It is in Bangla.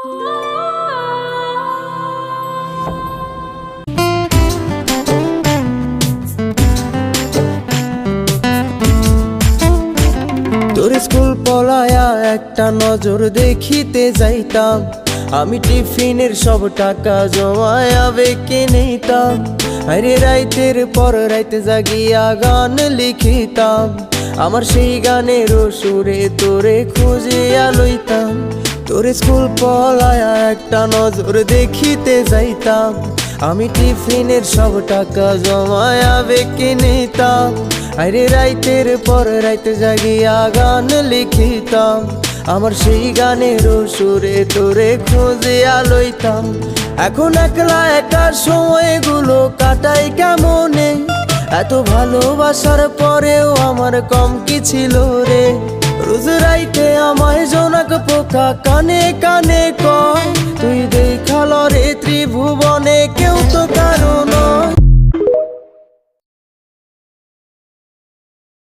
তোর স্কুল পলায়া একটা নজর দেখিতে যাইতাম, আমি টিফিনের সব টাকা জমায়া বেঁকে নিতাম। আরে রাইতের পর রাইতে জাগিয়া গান লিখিতাম, আমার সেই গানের সুরে তোরে খুঁজিয়া লইতাম। তোর স্কুল পলায়া একটা নজর দেখিতে যাইতাম, আমি টিফিনের সব টাকা জমায়া বেঁকে নিতাম। আরে রাইতের পর রাইতে জাগিয়া গান লিখিতাম, আমার সেই গানের সুরে তোরে খুঁজিয়া লইতাম। এখন একলা একা সময়গুলো কাটাই কেমনে, এত ভালোবাসার পরেও আমার কম কি ছিল রে। রোজ রাইতে আমায় জোনাক পোকা কানে কানে কয়, তুই দেখাল রে ত্রিভুবনে কেউ তো কারণ